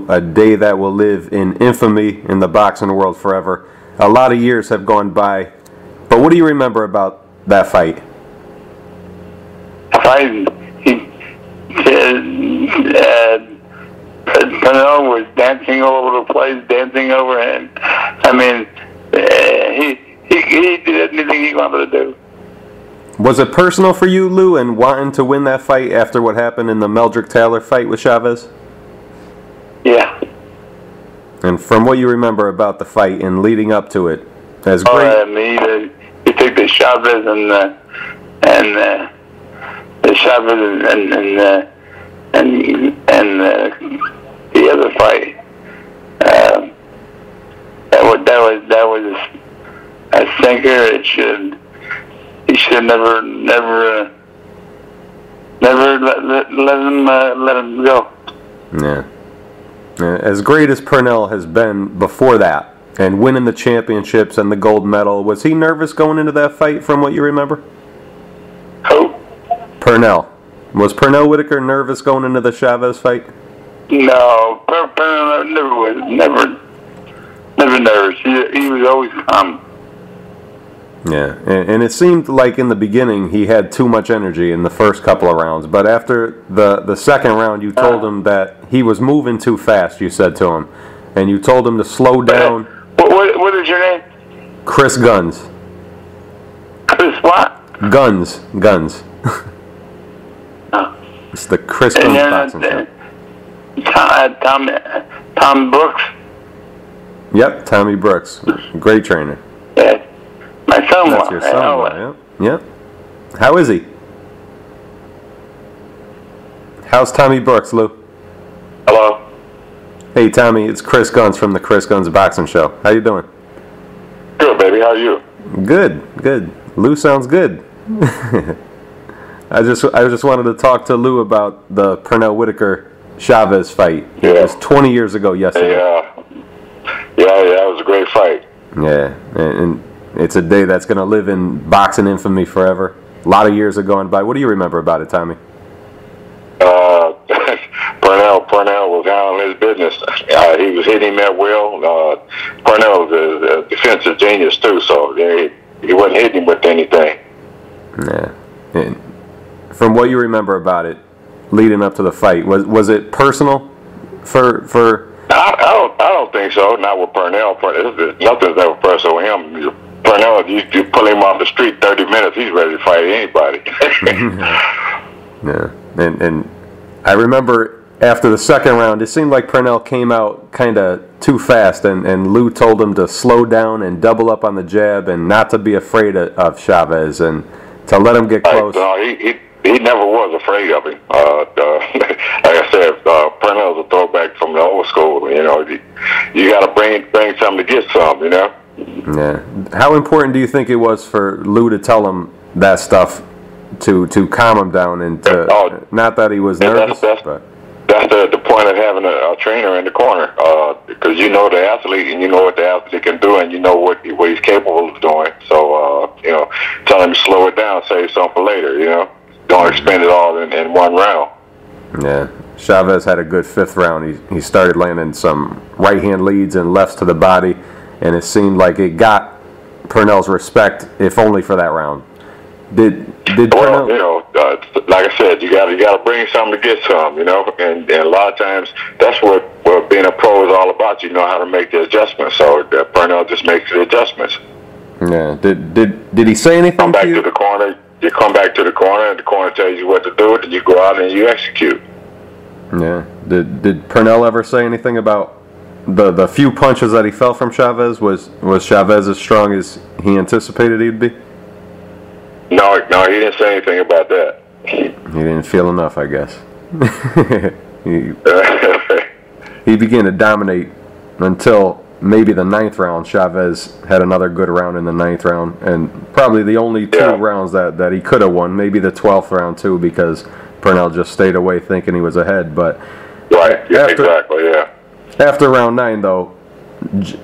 to a day that will live in infamy in the boxing world forever. A lot of years have gone by, but what do you remember about that fight? He said Pernell was dancing all over the place, dancing overhead. I mean, he did anything he wanted to do. Was it personal for you, Lou, and wanting to win that fight after what happened in the Meldrick Taylor fight with Chavez? Yeah. And from what you remember about the fight and leading up to it, as great. I mean, he took the Chavez and the Chavez and the other fight. That was a sinker. He should never let him go. Yeah. As great as Pernell has been before that, and winning the championships and the gold medal, was he nervous going into that fight from what you remember? Who? Pernell. Was Pernell Whitaker nervous going into the Chavez fight? No, Pernell never nervous. He was always calm. Yeah, and it seemed like in the beginning he had too much energy in the first couple of rounds, but after the second round you told him that he was moving too fast, you said to him, and you told him to slow down. What is your name? Chris Gunzz. Chris what? Gunzz. It's the Chris Gunzz boxing show. Tom Brooks? Yep, Tommy Brooks. Great trainer. Yeah. My son-in-law. That's your son-in-law, yep. How is he? How's Tommy Brooks, Lou? Hello. Hey, Tommy, it's Chris Gunzz from the Chris Gunzz Boxing Show. How you doing? Good, baby. How are you? Good. Lou sounds good. I just wanted to talk to Lou about the Pernell Whitaker Chavez fight. Yeah. It was 20 years ago yesterday. Yeah, it was a great fight. Yeah, and it's a day that's going to live in boxing infamy forever. A lot of years have gone by. What do you remember about it, Tommy? Pernell was handling his business. He was hitting him at will. Pernell was a defensive genius, too, so he wasn't hitting him with anything. Yeah. And from what you remember about it, leading up to the fight, was it personal for I don't think so. Not with Pernell. Nothing's ever personal with him. Pernell, you pull him off the street 30 minutes, he's ready to fight anybody. Yeah. And I remember after the second round, it seemed like Pernell came out kind of too fast, and Lou told him to slow down and double up on the jab and not to be afraid of Chavez and to let him get close. He never was afraid of him. Like I said, Pernell's a throwback from the old school. You know, you got to bring something to get some. You know. Yeah. How important do you think it was for Lou to tell him that stuff to calm him down and to not that he was nervous, but that's the point of having a trainer in the corner, because you know the athlete and you know what the athlete can do and you know what he's capable of doing. So tell him to slow it down, save some for later. You know. Don't expend it all in one round. Yeah. Chavez had a good fifth round. He started landing some right-hand leads and lefts to the body, and it seemed like it got Pernell's respect, if only for that round. Did well, Pernell... you know, like I said, you got to bring something to get some, you know, and a lot of times that's what being a pro is all about. You know how to make the adjustments, so Pernell just makes the adjustments. Yeah. Did he say anything Come back to you? To the corner. You come back to the corner, and the corner tells you what to do, and you go out and you execute. Yeah. Did Pernell ever say anything about the few punches that he felt from Chavez? Was Chavez as strong as he anticipated he'd be? No, he didn't say anything about that. He didn't feel enough, I guess. He began to dominate until maybe the ninth round. Chavez had another good round in the ninth round, and probably the only two rounds that he could have won. Maybe the 12th round too, because Pernell just stayed away thinking he was ahead. But exactly. After round 9, though,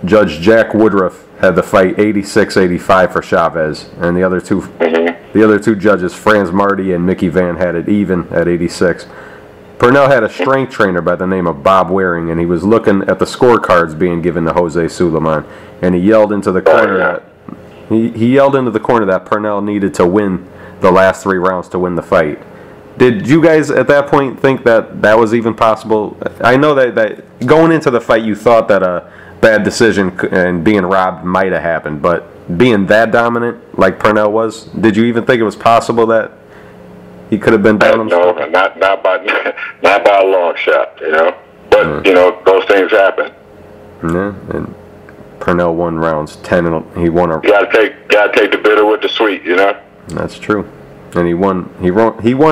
Judge Jack Woodruff had the fight 86-85 for Chavez, and the other two judges, Franz Marty and Mickey Van, had it even at 86. Purnell had a strength trainer by the name of Bob Waring, and he was looking at the scorecards being given to Jose Sulaiman, and he yelled into the corner that he yelled into the corner that Purnell needed to win the last 3 rounds to win the fight. Did you guys at that point think that that was even possible? I know that going into the fight you thought that a bad decision and being robbed might have happened, but being that dominant like Purnell was, did you even think it was possible that he could have been down? No, not by a long shot, you know. But you know, those things happen. Yeah, and Purnell won rounds 10, and he won a. Gotta take the bitter with the sweet, you know. That's true, and he won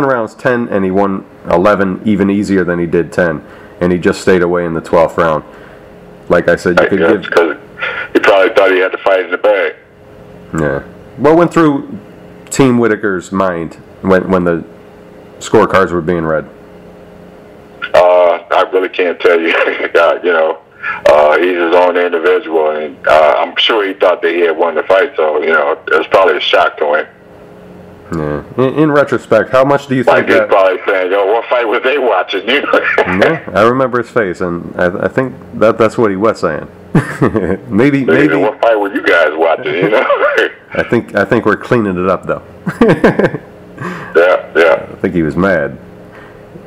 rounds 10, and he won 11 even easier than he did 10, and he just stayed away in the 12th round. Like I said, you could give because he probably thought he had the fight in the bag. Yeah. What went through Team Whitaker's mind when the scorecards were being read? I really can't tell you. God, you know, he's his own individual, and I'm sure he thought that he had won the fight. So you know, it was probably a shock to him. Yeah. In retrospect, how much do you think? Like he's probably saying, "Yo, what fight were they watching?" You know? Yeah, I remember his face, and I think that's what he was saying. maybe. What fight were you guys watching? You know. I think we're cleaning it up though. Yeah. I think he was mad.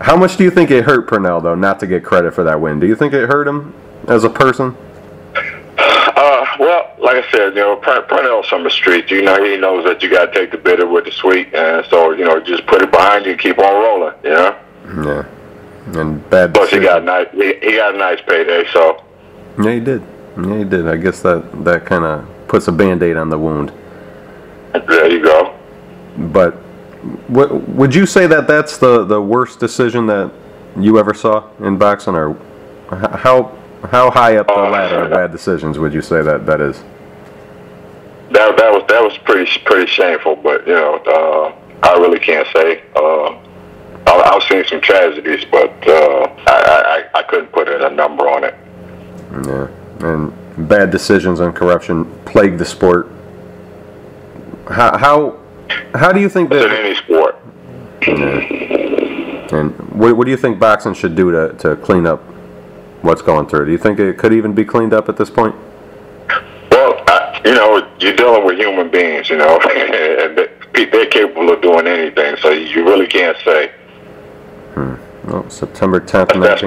How much do you think it hurt Purnell though not to get credit for that win? Do you think it hurt him as a person? Well, like I said, you know, Purnell's from the streets. You know, he knows that you got to take the bitter with the sweet, and so you know, just put it behind you and keep on rolling. You know. Yeah. And bad. Plus, he got a nice payday. So. Yeah, he did. Yeah, he did. I guess that kind of puts a Band-Aid on the wound. There you go. But would you say that that's the worst decision that you ever saw in boxing, or how high up the ladder of bad decisions would you say that is? That was pretty shameful, but you know, I really can't say. I've seen some tragedies, but I couldn't put a number on it. Yeah, and bad decisions and corruption plague the sport. How do you think that? It's in any sport. Yeah. And what do you think boxing should do to clean up what's going through? Do you think it could even be cleaned up at this point? Well, you know, you're dealing with human beings, you know, and they're capable of doing anything. So you really can't say. Well, September 10th. That's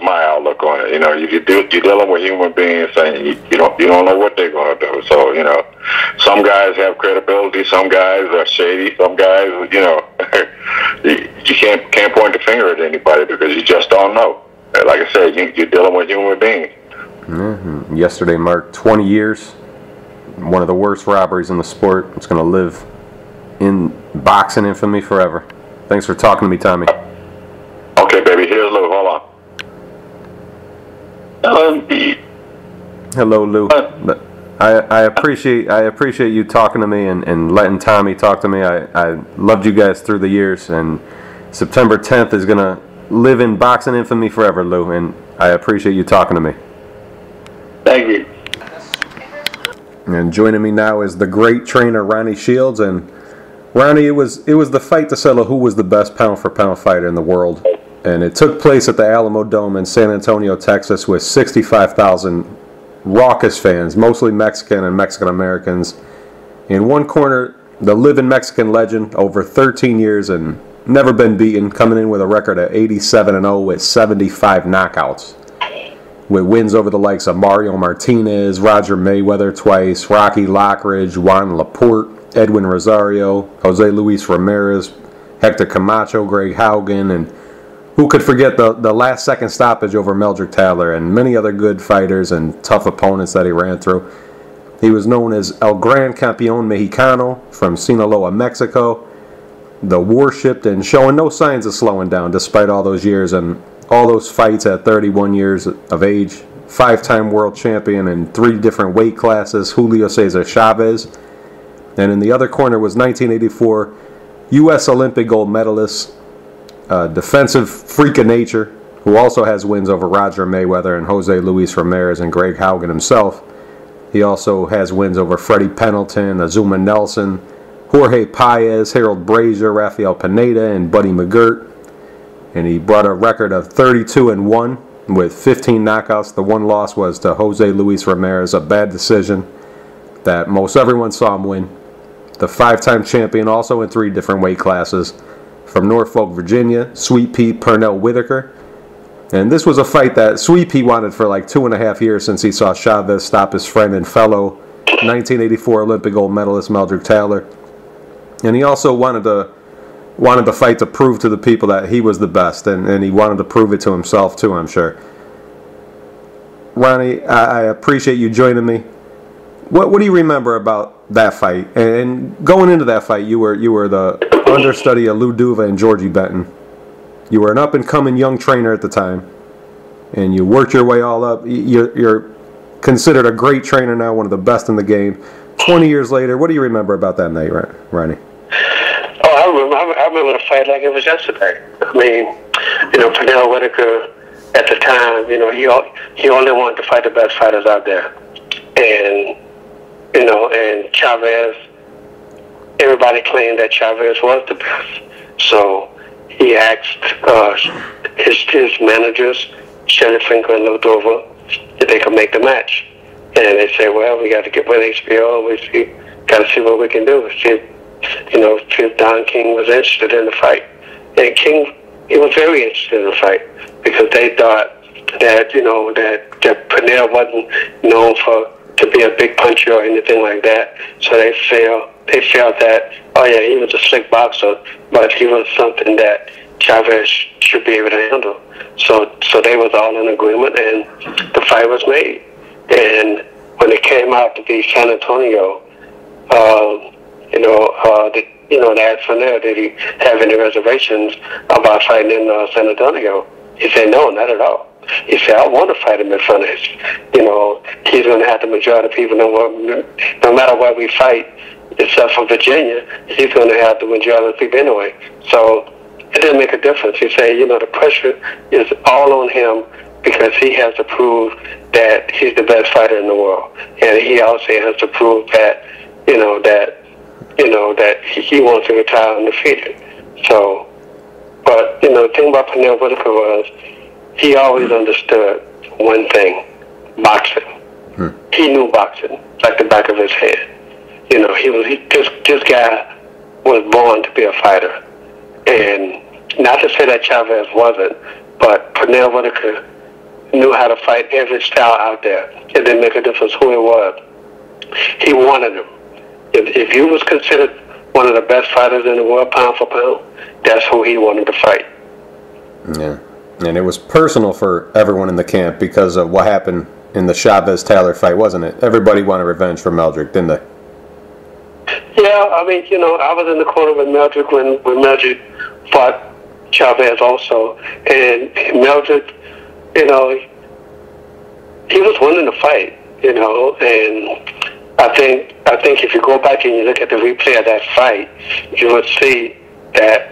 my outlook on it. You know, you're dealing with human beings, and you don't know what they're going to do. So you know, some guys have credibility, some guys are shady, some guys, you know, you can't point the finger at anybody because you just don't know. Like I said, you're dealing with human beings. Mm-hmm. Yesterday marked 20 years. One of the worst robberies in the sport. It's going to live in boxing infamy forever. Thanks for talking to me, Tommy. Okay, baby. Here's Lou. Hold on. Hello, Lou. I appreciate you talking to me and letting Tommy talk to me. I loved you guys through the years, and September 10th is gonna live in boxing infamy forever, Lou. And I appreciate you talking to me. Thank you. And joining me now is the great trainer Ronnie Shields. And Ronnie, it was the fight to settle who was the best pound for pound fighter in the world. And it took place at the Alamodome in San Antonio, Texas, with 65,000 raucous fans, mostly Mexican and Mexican Americans. In one corner, the living Mexican legend, over 13 years and never been beaten, coming in with a record of 87-0 with 75 knockouts, with wins over the likes of Mario Martinez, Roger Mayweather twice, Rocky Lockridge, Juan Laporte, Edwin Rosario, Jose Luis Ramirez, Hector Camacho, Greg Haugen, and who could forget the last second stoppage over Meldrick Taylor, and many other good fighters and tough opponents that he ran through. He was known as El Gran Campeón Mexicano from Sinaloa, Mexico, the worshipped and showing no signs of slowing down despite all those years and all those fights at 31 years of age. 5-time world champion in 3 different weight classes, Julio Cesar Chavez. And in the other corner was 1984 U.S. Olympic gold medalist, defensive freak of nature, who also has wins over Roger Mayweather and Jose Luis Ramirez and Greg Haugen himself. He also has wins over Freddie Pendleton, Azuma Nelson, Jorge Paez, Harold Brazier, Rafael Pineda, and Buddy McGirt. and he brought a record of 32-1 with 15 knockouts. The one loss was to Jose Luis Ramirez, a bad decision that most everyone saw him win. The 5-time champion, also in 3 different weight classes, from Norfolk, Virginia, Sweet Pea Pernell Whitaker. And this was a fight that Sweet Pea wanted for like 2.5 years since he saw Chavez stop his friend and fellow 1984 Olympic gold medalist Meldrick Taylor. And he also wanted the fight to prove to the people that he was the best, and he wanted to prove it to himself too, I'm sure. Ronnie, I appreciate you joining me. What do you remember about that fight? And going into that fight, you were the understudy of Lou Duva and Georgie Benton. You were an up-and-coming young trainer at the time, and you worked your way all up. You're considered a great trainer now, one of the best in the game. 20 years later, what do you remember about that night, Ronnie? Oh, I remember the fight like it was yesterday. I mean, Pernell Whitaker at the time, he only wanted to fight the best fighters out there. And, and Chavez, everybody claimed that Chavez was the best. So he asked his managers, Shelly Finker and Lou Duva, if they could make the match. And they said, well, we got to get with HBO. We got to see what we can do. See if Don King was interested in the fight. And King, he was very interested in the fight because they thought that, that Pernell wasn't known to be a big puncher or anything like that. So they felt that, oh yeah, he was a slick boxer, but he was something that Chavez should be able to handle. So they was all in agreement, and the fight was made. And when it came out to be San Antonio, they asked Pernell, did he have any reservations about fighting in San Antonio? He said, no, not at all. He said, I want to fight him in front of his, he's going to have the majority of people no matter where we fight, except for Virginia, he's going to have the majority of people anyway. So it didn't make a difference. He said, the pressure is all on him because he has to prove that he's the best fighter in the world. And he also has to prove that, that he wants to retire undefeated. So, but, the thing about Pernell Whitaker was he always understood one thing, boxing. He knew boxing like the back of his head. This guy was born to be a fighter. And not to say that Chavez wasn't, but Pernell Whitaker knew how to fight every style out there. It didn't make a difference who it was. He wanted him. If you was considered one of the best fighters in the world, pound for pound, that's who he wanted to fight. Yeah, and it was personal for everyone in the camp because of what happened in the Chavez-Taylor fight, wasn't it? Everybody wanted revenge for Meldrick, didn't they? Yeah, I mean, I was in the corner with Meldrick when Meldrick fought Chavez also, and Meldrick, he was winning the fight, and I think if you go back and you look at the replay of that fight, you would see that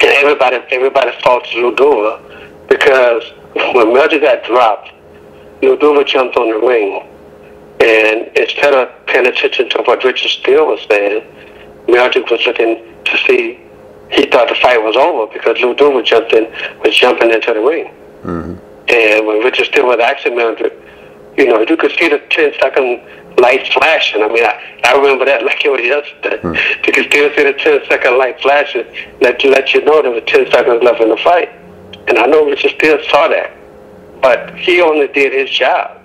everybody faults Lou Duva because when Meldrick got dropped, Lou Duva jumped on the ring, and instead of paying attention to what Richard Steele was saying, Meldrick was looking to see. He thought the fight was over because Lou Duva was jumping into the ring. Mm-hmm. And when Richard Steele was asking Meldrick, you could see the 10-second light flashing. I mean, I remember that like it was yesterday. Mm-hmm. You could still see the 10-second light flashing, let you know there was 10 seconds left in the fight. And I know Richard Steele saw that, but he only did his job,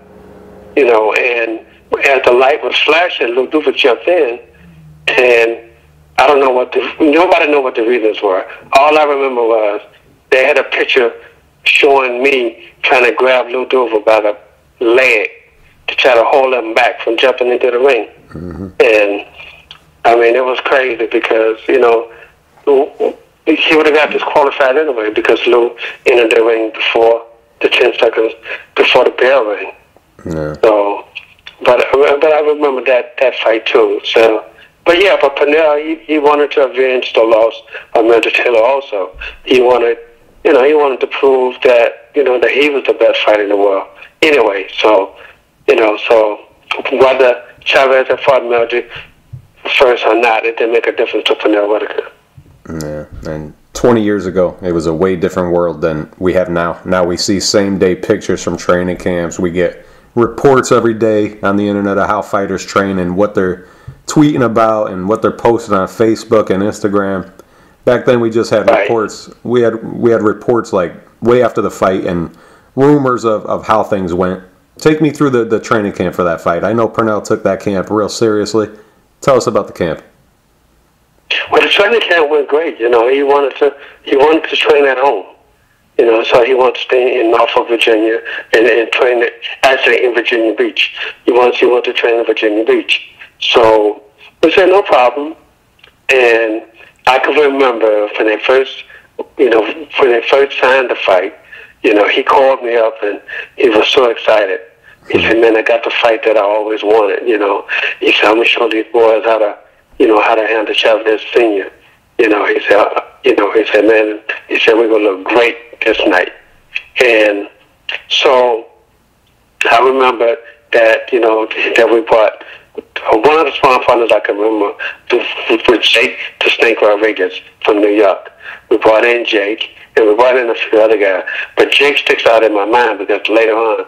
and as the light was flashing, Lou Duva jumped in, and I don't know nobody knew what the reasons were. All I remember was they had a picture showing me trying to grab Lou Duva by the leg to try to hold him back from jumping into the ring. Mm-hmm. And, I mean, it was crazy because, he would have got disqualified anyway because Lou entered the ring before the 10 seconds before the bell rang. Yeah. So, but I remember that fight too. So, but Pernell, he wanted to avenge the loss of Meldrick Taylor also. He wanted to prove that, that he was the best fighter in the world. Anyway, so whether Chavez had fought Meldrick first or not, it didn't make a difference to Pernell Whitaker. Yeah, and 20 years ago, it was a way different world than we have now. Now we see same-day pictures from training camps. We get reports every day on the internet of how fighters train and what they're tweeting about and what they're posting on Facebook and Instagram. Back then, we just had reports. We had reports like way after the fight and rumors of how things went. Take me through the training camp for that fight. I know Pernell took that camp real seriously. Tell us about the camp. Well, the training camp went great. He wanted to train at home. So he wanted to stay in Norfolk, Virginia, and train actually in Virginia Beach. He wanted to train in Virginia Beach. So we said no problem. And I can remember when they first signed the fight. He called me up and he was so excited. He said, "Man, I got the fight that I always wanted." He said, "I'm gonna show these boys how to handle Chavez Senior." He said, "Man," he said, "we're gonna look great this night." And so I remember that that we brought one of the small partners I can remember was Jake the Snake Rodriguez from New York. We brought in Jake and we brought in a few other guys, but Jake sticks out in my mind because later on,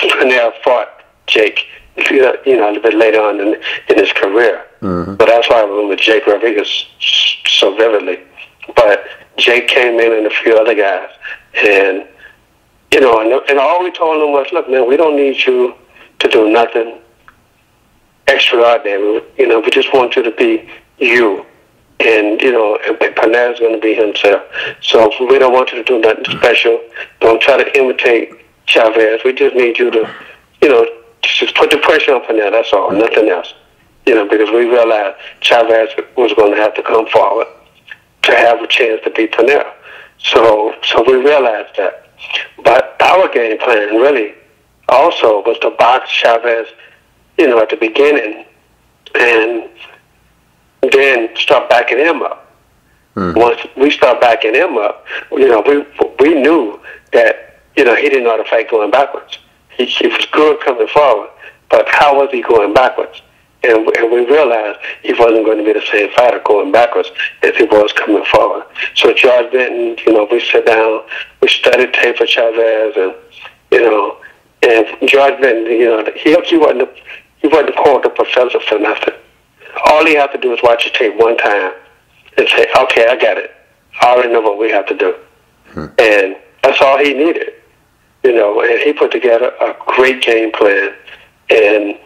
Pernell fought Jake, a little bit later on in his career. Mm-hmm. But that's why I remember Jake Rodriguez so vividly. But Jake came in and a few other guys, and and all we told them was, "Look, man, we don't need you to do nothing extraordinary. We just want you to be you, and Pernell's going to be himself. So we don't want you to do nothing special. Don't try to imitate Chavez. We just need you to, just put the pressure on Pernell. That's all, nothing else. Because we realized Chavez was going to have to come forward to have a chance to beat Pernell. So we realized that. But our game plan really also was to box Chavez, at the beginning, and then start backing him up. Mm-hmm. Once we start backing him up, we knew that he didn't know how to fight going backwards. He was good coming forward, but how was he going backwards? And we realized he wasn't going to be the same fighter going backwards as he was coming forward. So George Benton, we sat down, we studied tape for Chavez, and George Benton, he wasn't called a professor for nothing. All he had to do is watch the tape one time and say, "Okay, I got it. I already know what we have to do." Hmm. And that's all he needed, and he put together a great game plan. And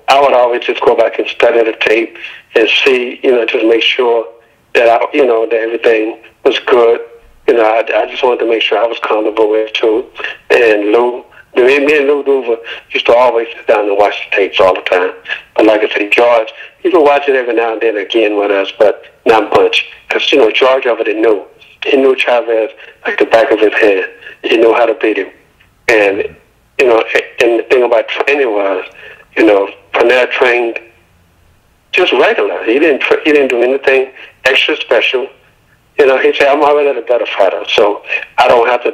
I would always just go back and study the tape and see, just make sure that that everything was good. I just wanted to make sure I was comfortable with it too. And me and Lou Duva used to always sit down and watch the tapes all the time. But like I said, George, he would watch it every now and then again with us, but not much. Because, George already knew. He knew Chavez like the back of his hand. He knew how to beat him. And, and the thing about training was, Pernell trained just regular. He didn't do anything extra special. He said, "I'm already a better fighter, so I don't have to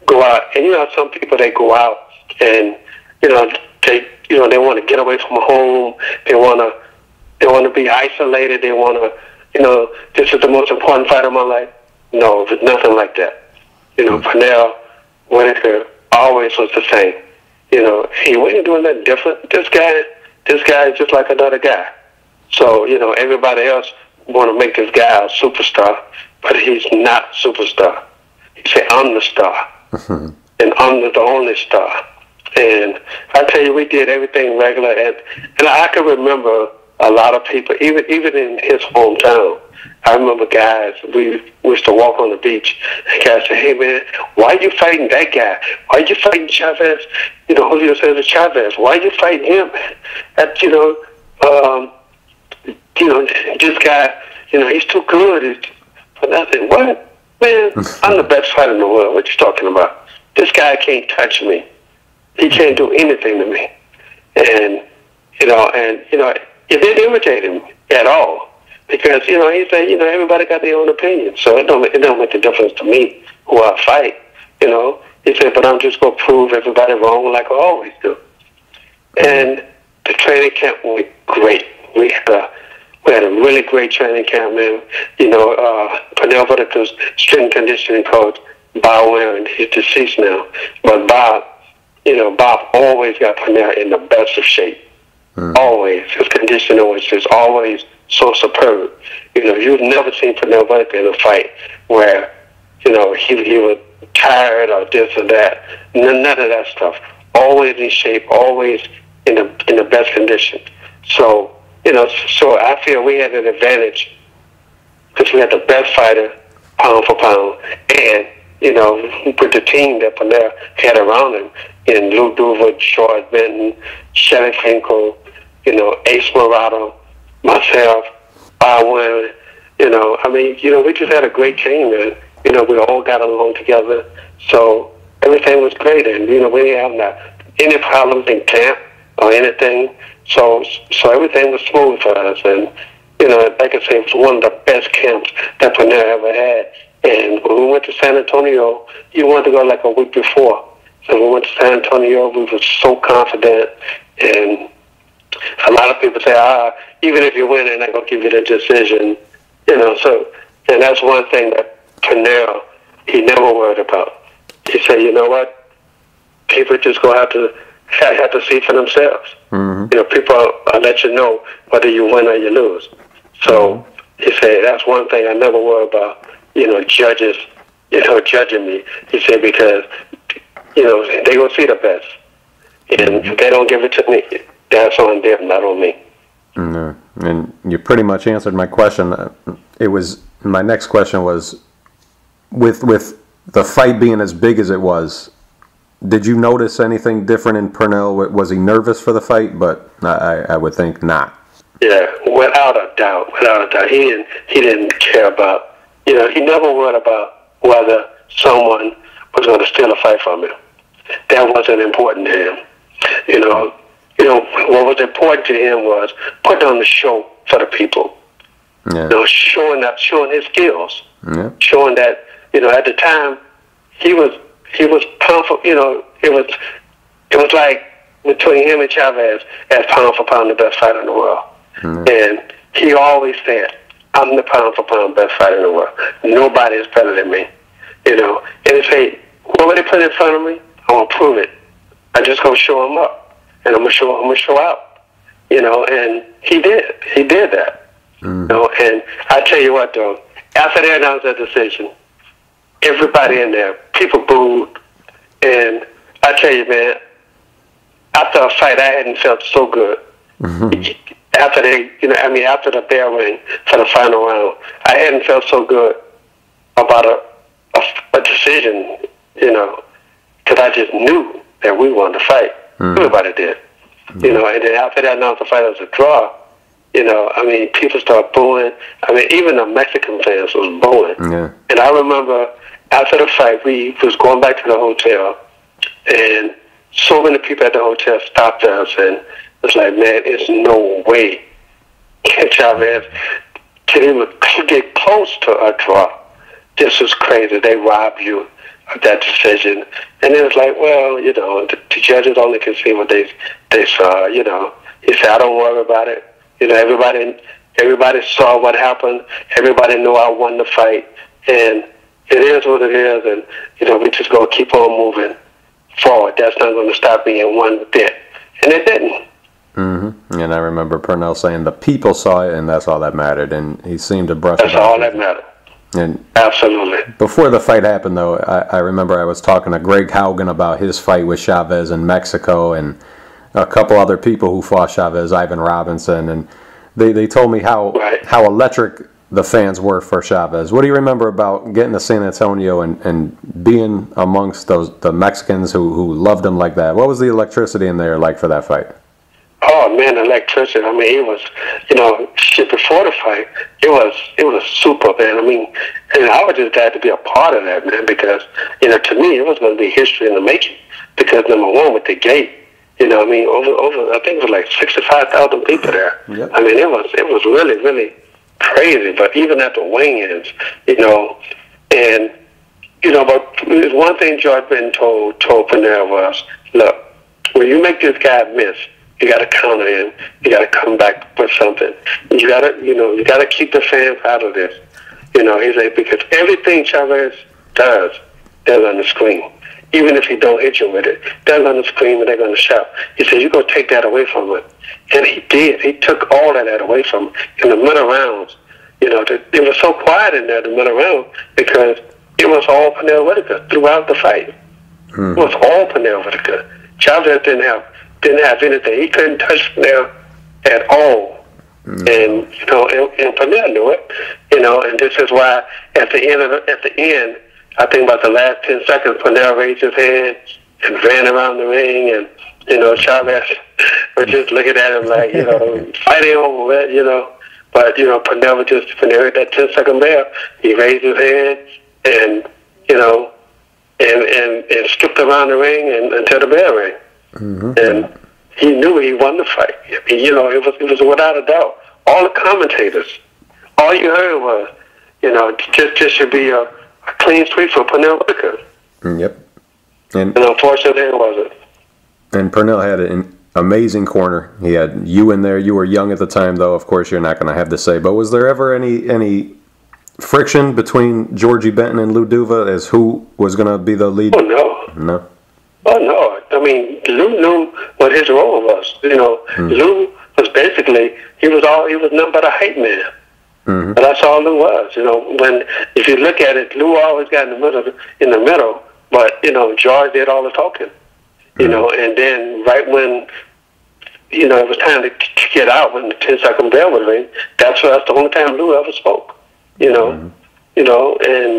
go out." And some people, they go out and they want to get away from home. They want to be isolated. They want to, this is the most important fight of my life. No, there's nothing like that. Pernell, Whitaker always was the same. He wasn't doing nothing different. This guy is just like another guy. So everybody else want to make this guy a superstar, but he's not a superstar. He said, "I'm the star." Mm-hmm. And I'm the only star. And I tell you, we did everything regular. And I can remember a lot of people, even in his hometown. I remember guys, we used to walk on the beach, and guys say, "Hey, man, why are you fighting that guy? Why are you fighting Chavez? Julio Cesar Chavez. Why are you fighting him? This guy, he's too good." And I said, "What? Man, I'm the best fighter in the world. What you talking about? This guy can't touch me. He can't do anything to me." And it didn't irritate him at all. Because, he said, everybody got their own opinion. So it don't make a difference to me who I fight. He said, "But I'm just going to prove everybody wrong like I always do." And the training camp went great. We had We had a really great training camp, man. You know, Pernell Whitaker's strength and conditioning coach, Bob Warren, he's deceased now. But Bob, you know, Bob always got Pernell in the best of shape. Always. His conditioning was just always so superb. You know, you've never seen Pernell Whitaker in a fight where, you know, he was tired or this or that. None of that stuff. Always in shape, always in the best condition. So, you know, so I feel we had an advantage because we had the best fighter, pound for pound, and, you know, with the team that Pernell had around him, in Lou Duva, George Benton, Shelly Finkel, you know, Ace Morado, myself, Bowen, you know, I mean, you know, we just had a great team, man. You know, we all got along together, so everything was great, and, you know, we didn't have any problems in camp or anything, so everything was smooth for us, and, you know, like I say, it was one of the best camps that Pernell ever had, and when we went to San Antonio, you wanted to go like a week before, so we went to San Antonio, we were so confident, and a lot of people say, even if you win, they're not going to give you the decision, you know, so, and that's one thing that Pernell, he never worried about. He said, you know what, people just going to have to see for themselves. You know, people will let you know whether you win or you lose. So he said, that's one thing I never worry about, you know, judges, you know, judging me. He said, because, you know, they going to see the best. And if they don't give it to me, that's on them, not on me. And you pretty much answered my question. My next question was, with the fight being as big as it was, did you notice anything different in Pernell? Was he nervous for the fight? But I would think not. Yeah, without a doubt. He didn't care about, you know, he never worried about whether someone was going to steal a fight from him. That wasn't important to him. You know, what was important to him was putting on the show for the people. Yeah. You know, showing his skills. Yeah. Showing that, you know, at the time he was pound for, you know, it was like between him and Chavez as pound for pound the best fighter in the world. And he always said, I'm the pound for pound best fighter in the world. Nobody is better than me. You know, and he say, whoever they put in front of me, I'm gonna prove it. I just gonna show him up, and I'm gonna show out. You know, and he did that. You know, and I tell you what though, after they announced that decision, everybody in there, people booed, and I tell you, man, after a fight, I hadn't felt so good. After after the bell ring for the final round, I hadn't felt so good about a decision, you know, because I just knew that we won the fight. Everybody did. You know, and then after they announced the fight as a draw, you know, I mean, people started booing. I mean, even the Mexican fans was booing. Yeah. And I remember after the fight, we was going back to the hotel, and so many people at the hotel stopped us, and it's like, man, it's no way Chavez can even get close to a draw. This is crazy. They robbed you of that decision. And it was like, well, you know, the judges only can see what they saw, you know. He said, I don't worry about it. You know, everybody saw what happened. Everybody knew I won the fight. And it is what it is. And, you know, we just going to keep on moving forward. That's not going to stop me in one bit. And it didn't. And I remember Pernell saying the people saw it, and that's all that mattered. And he seemed to brush it off. That's all that mattered. And absolutely. Before the fight happened, though, I remember I was talking to Greg Haugen about his fight with Chavez in Mexico, and a couple other people who fought Chavez, Ivan Robinson, and they told me how electric the fans were for Chavez. What do you remember about getting to San Antonio and being amongst the Mexicans who loved him like that? What was the electricity in there like for that fight? Oh man, electricity. I mean, it was, you know, shit before the fight. It was super, man. I mean, and I was just glad to be a part of that, man, because, you know, to me, it was going to be history in the making. Because number one, with the gate, you know, I mean, over I think it was like 65,000 people there. Yep. I mean, it was really, really crazy. But even at the weigh-ins, you know, and, you know, but one thing George Benton told Pernell was, look, when you make this guy miss, you got to counter him. You got to come back with something. You got to keep the fans out of this. He's like, because everything Chavez does, they're going to scream. Even if he don't hit you with it, they're going to scream and they're going to shout. He said, you're going to take that away from him. And he did. He took all of that away from him. In the middle rounds, it was so quiet in there, the middle round, because it was all Pernell Whitaker throughout the fight. It was all Pernell Whitaker. Chavez didn't have anything. He couldn't touch Pernell at all. And and Pernell knew it. And this is why at the end, I think about the last 10 seconds, Pernell raised his hand and ran around the ring, and Chavez was just looking at him like, fighting over it, But Pernell was just hit that 10-second bell. He raised his hand and and skipped around the ring and until the bell rang. And he knew he won the fight. I mean, it was without a doubt. All the commentators, all you heard was, just should be a clean sweep for Pernell Whitaker. Yep. And unfortunately, it wasn't. And Pernell had an amazing corner. He had you in there. You were young at the time, though. Of course, you're not going to have to say. But was there ever any friction between Georgie Benton and Lou Duva as who was going to be the lead? Oh, no. No? Oh, no. I mean, Lou knew what his role was. Lou was basically, he was nothing but a hype man. But that's all Lou was. If you look at it, Lou always got in the middle, but, George did all the talking. And then right when, it was time to get out, when the 10-second bell was ring, that's the only time Lou ever spoke. And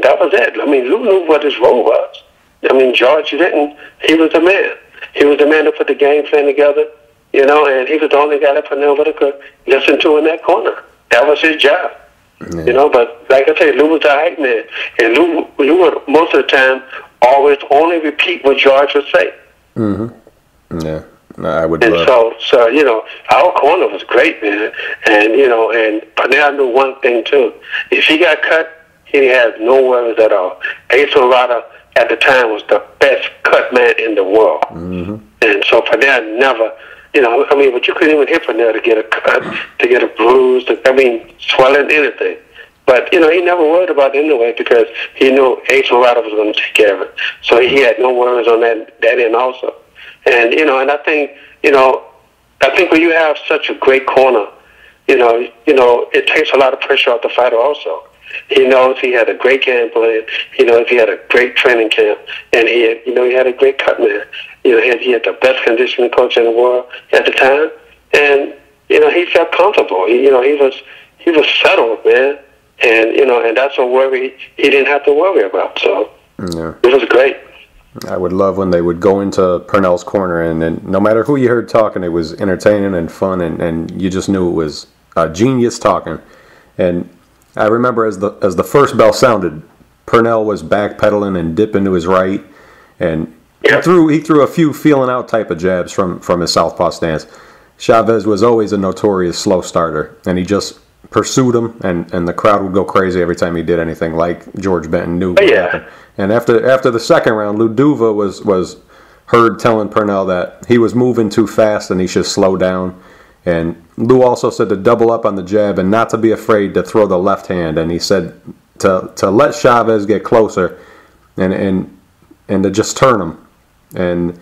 that was it. I mean, Lou knew what his role was. I mean, George didn't. He was the man. He was the man to put the game plan together, and he was the only guy that Pernell Whitaker listened to in that corner. That was his job. Yeah. But like I said, Lou was the hype man. And Lou would, most of the time, always only repeat what George would say. Yeah, I would. And so our corner was great, man. And and Pernell knew one thing too: if he got cut, he had no worries at all. Ace O'Rada at the time was the best cut man in the world, and so Pernell never, but you couldn't even hit Pernell to get a cut, to get a bruise, swelling, anything. But, he never worried about it anyway because he knew Ace O'Rada was going to take care of it. So he had no worries on that end also. And, and I think when you have such a great corner, it takes a lot of pressure off the fighter also. He knows he had a great game plan. He knows he had a great training camp. And he had a great cut man. He had the best conditioning coach in the world at the time. And, he felt comfortable. He was settled, man. And, and that's a worry he didn't have to worry about. So it was great. I would love when they would go into Pernell's corner, and no matter who you heard talking, it was entertaining and fun, and you just knew it was a genius talking. And I remember as the first bell sounded, Pernell was backpedaling and dipping to his right, and he threw a few feeling out type of jabs from his southpaw stance. Chavez was always a notorious slow starter, and he just pursued him, and the crowd would go crazy every time he did anything like George Benton knew would happen. And after the second round, Lou Duva was heard telling Pernell that he was moving too fast and he should slow down. And Lou also said to double up on the jab and not to be afraid to throw the left hand. And he said to let Chavez get closer and to just turn him. And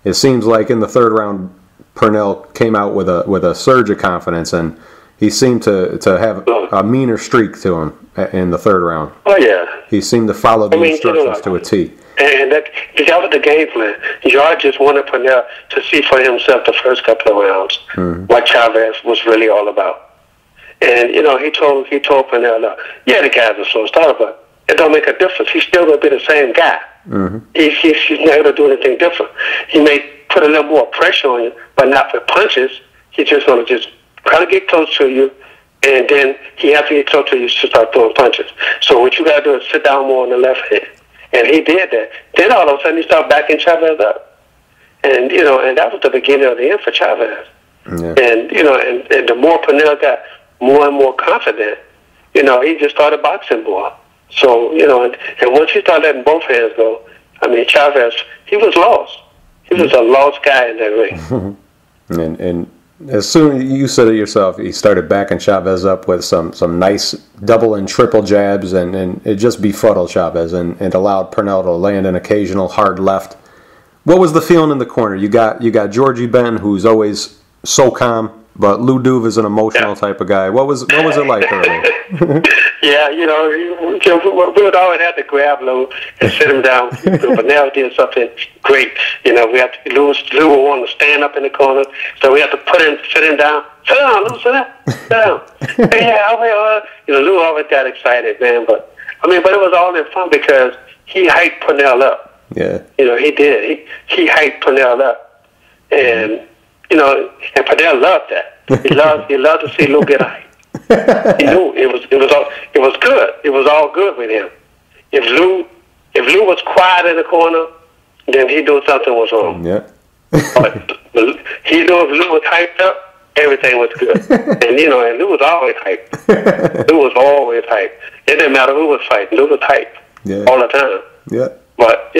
it seems like in the third round, Pernell came out with a surge of confidence, and he seemed to have a meaner streak to him in the third round. Oh, yeah. He seemed to follow the instructions to a T. And that was the game plan. George just wanted Pernell to see for himself the first couple of rounds what Chavez was really all about. And, he told Pernell, the guy's a slow starter, but it don't make a difference. He's still going to be the same guy. He's not going to do anything different. He may put a little more pressure on you, but not with punches. He's just going to just try to get close to you, and then he has to get close to you to start throwing punches. So what you got to do is sit down more on the left hand. And he did that. Then all of a sudden he started backing Chavez up. And, and that was the beginning of the end for Chavez. Yeah. And, and the more Pernell got more and more confident, he just started boxing more. So, and once he started letting both hands go, I mean, Chavez, he was lost. He was a lost guy in that ring. And as soon as you said it yourself, he started backing Chavez up with some nice double and triple jabs, and it just befuddled Chavez and allowed Purnell to land an occasional hard left. What was the feeling in the corner? You got Georgie Ben, who's always so calm, but Lou Duva is an emotional type of guy. What was it like early? Yeah, we would always have to grab Lou and sit him down. But now did something great. We have to, Lou would want to stand up in the corner, so we have to sit him down. Sit down, Lou, sit down. Sit down. Lou always got excited, man. But it was all in fun because he hyped Purnell up. Yeah. He did. He hyped Purnell up, and and Purnell loved that. He loved to see Lou get hyped. He knew it was good. It was all good with him. If Lou was quiet in the corner, then he knew something was wrong. Yeah. But he knew if Lou was hyped up, everything was good. And Lou was always hyped. Lou was always hyped. It didn't matter who was fighting. Lou was hyped all the time. Yeah. But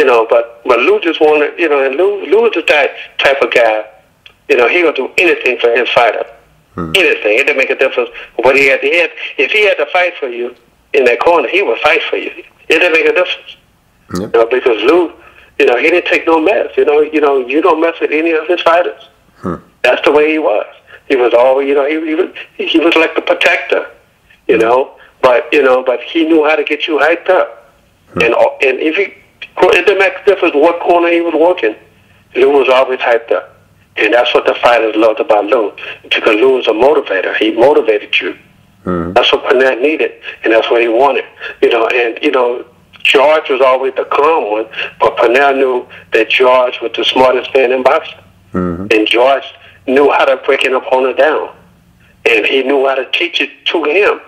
Lou just wanted, and Lou was the type of guy. He would do anything for his fighter. Anything. It didn't make a difference what he had. If he had to fight for you in that corner, he would fight for you. It didn't make a difference. Yep. Because Lou, he didn't take no mess. You don't mess with any of his fighters. That's the way he was. He was always, he was like the protector. But he knew how to get you hyped up. And it didn't make a difference what corner he was working. Lou was always hyped up. And that's what the fighters loved about Lou, because Lou was a motivator. He motivated you. That's what Purnell needed, and that's what he wanted. George was always the calm one, but Purnell knew that George was the smartest man in boxing. And George knew how to break an opponent down, and he knew how to teach it to him.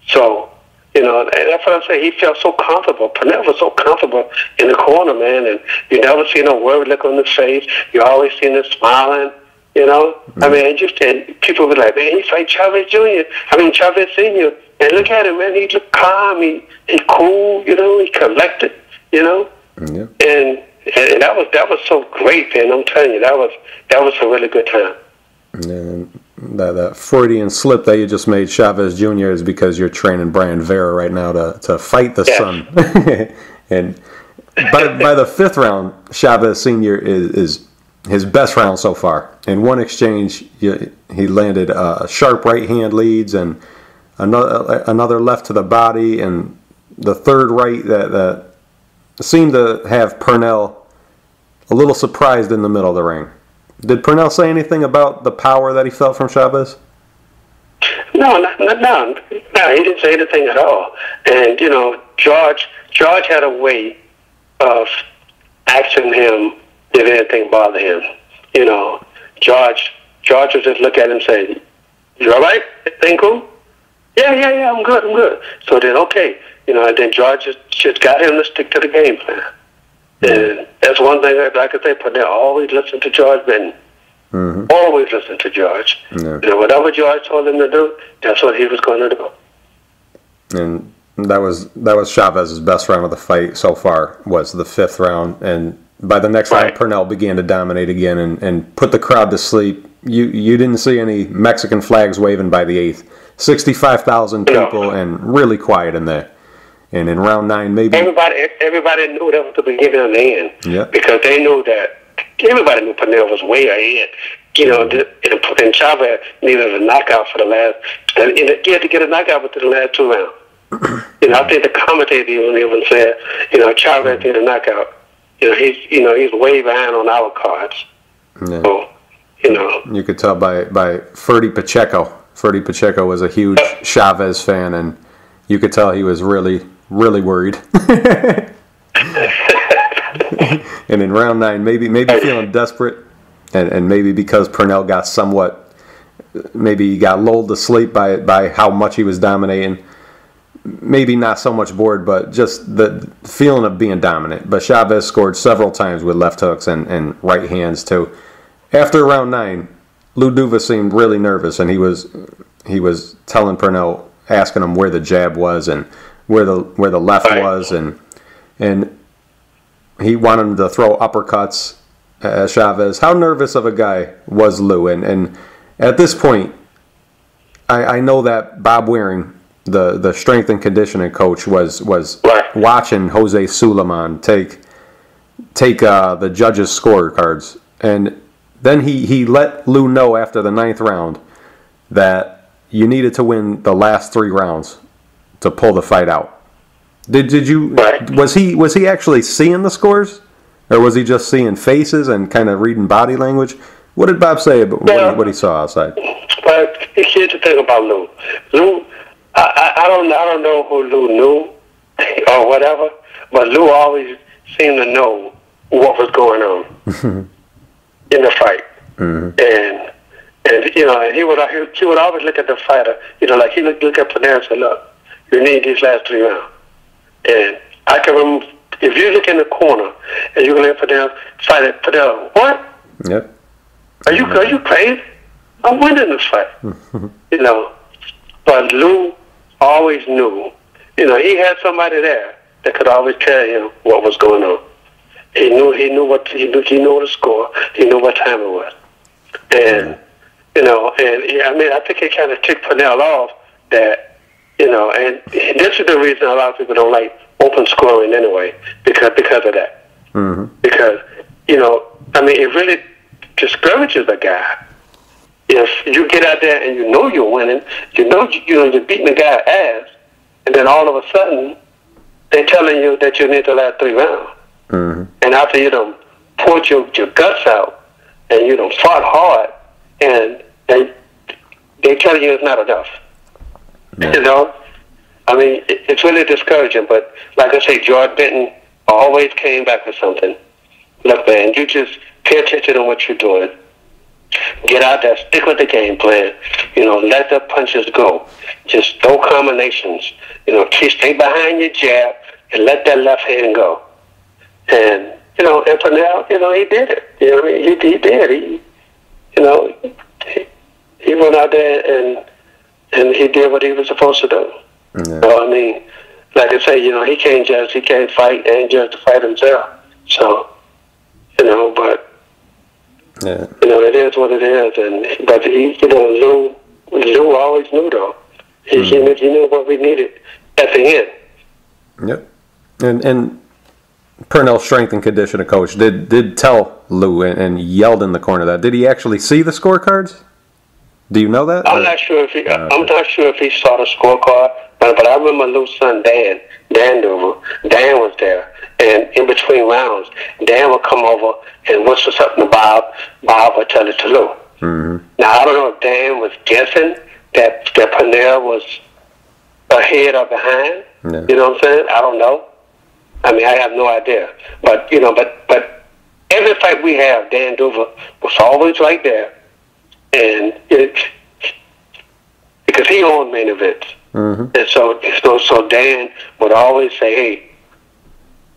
So, and that's what I say. He felt so comfortable. Purnell was so comfortable in the corner, man, and you never see no worried look on his face. You always see him smiling, and people were like, man, he fight Chavez Chavez Sr., and look at him, man, he look calm, he cool, he collected, Yeah. And that was so great, man. I'm telling you, that was a really good time. And that Freudian slip that you just made, Chavez Jr., is because you're training Brian Vera right now to fight the son. And by the fifth round, Chavez Sr. is his best round so far. In one exchange, he landed sharp right hand leads and another left to the body, and the third right that seemed to have Purnell a little surprised in the middle of the ring. Did Purnell say anything about the power that he felt from Chavez? No, he didn't say anything at all. And George had a way of asking him if anything bothered him. George would just look at him and say, "You all right? Everything cool?" Yeah, I'm good. So then, okay, and then George just got him to stick to the game plan. And that's one thing that I could say. Purnell always listened to George Benton. Always listened to George. Yeah. Whatever George told him to do, that's what he was going to do. And that was Chavez's best round of the fight so far, was the fifth round. And by the next round, Purnell began to dominate again and put the crowd to sleep. You didn't see any Mexican flags waving by the eighth. 65,000 people and really quiet in there. And in round 9, maybe everybody knew that was the beginning of the end. Yeah. Because they knew that everybody knew Purnell was way ahead. And Chavez needed a knockout for the last. And he had to get a knockout within the last 2 rounds. I think the commentator even said, Chavez needed a knockout. He's way behind on our cards. Yeah. So, you could tell by Ferdy Pacheco. Ferdy Pacheco was a huge Chavez fan, and you could tell he was really, really worried. And in round 9, maybe feeling desperate, and maybe because Purnell got maybe he got lulled to sleep by how much he was dominating. Maybe not so much bored, but just the feeling of being dominant. But Chavez scored several times with left hooks and right hands too. After round 9, Lou Duva seemed really nervous, and he was telling Purnell, asking him where the jab was and where the left was, and he wanted him to throw uppercuts, Chavez. How nervous of a guy was Lou? And at this point, I know that Bob Waring, the strength and conditioning coach, was watching Jose Suleiman take the judges' scorecards, and then he let Lou know after the 9th round that you needed to win the last 3 rounds to pull the fight out. Did you? Right. Was he actually seeing the scores, or was he just seeing faces and kind of reading body language? What did Bob say about what he saw outside? But here's the thing about Lou. Lou, I don't know who Lou knew or whatever, but Lou always seemed to know what was going on in the fight. Mm-hmm. And you know, he would always look at the fighter, you know, like he look at Panera and say, look, you need these last 3 rounds. And I can remember, if you look in the corner and you're going to let Panera fight it, Panera, what? Yep. Are you crazy? I'm winning this fight. You know, but Lou always knew. You know, he had somebody there that could always tell him what was going on. He knew the score. He knew what time it was. And you know, I mean, I think it kind of ticked Purnell off that, you know, and this is the reason a lot of people don't like open scoring anyway, because of that. Mm-hmm. Because, you know, I mean, it really discourages a guy if you get out there and you know you're winning, you're beating the guy's ass, and then all of a sudden they're telling you that you need the last 3 rounds. Mm-hmm. And after you done poured your guts out and you done fought hard, and they tell you it's not enough. Yeah. You know? I mean, it's really discouraging, but like I say, George Benton always came back with something. Look, man, you just pay attention to what you're doing. Get out there, stick with the game plan. You know, let the punches go. Just throw combinations. You know, stay behind your jab and let that left hand go. And, you know, and for now, you know, he did it. You know what I mean? He did. You know, he went out there and he did what he was supposed to do. Yeah. So, I mean, like I say, you know, he can't fight and judge to fight himself. So, you know, but, yeah. you know, it is what it is. But he, you know, Lou always knew, though. He knew what we needed at the end. Yep. And Purnell's strength and conditioning coach did tell Lou and yelled in the corner that. Did he actually see the scorecards? Do you know that? I'm not sure if he saw the scorecard, but I remember Lou's son Dan Duva. Dan was there, and in between rounds, Dan would come over and whisper something to Bob. Bob would tell it to Lou. Mm-hmm. Now I don't know if Dan was guessing that Purnell was ahead or behind. Yeah. You know what I'm saying? I don't know. I mean, I have no idea. But you know, but every fight we have, Dan Duva was always right there. And because he owned main events, and so Dan would always say, "Hey,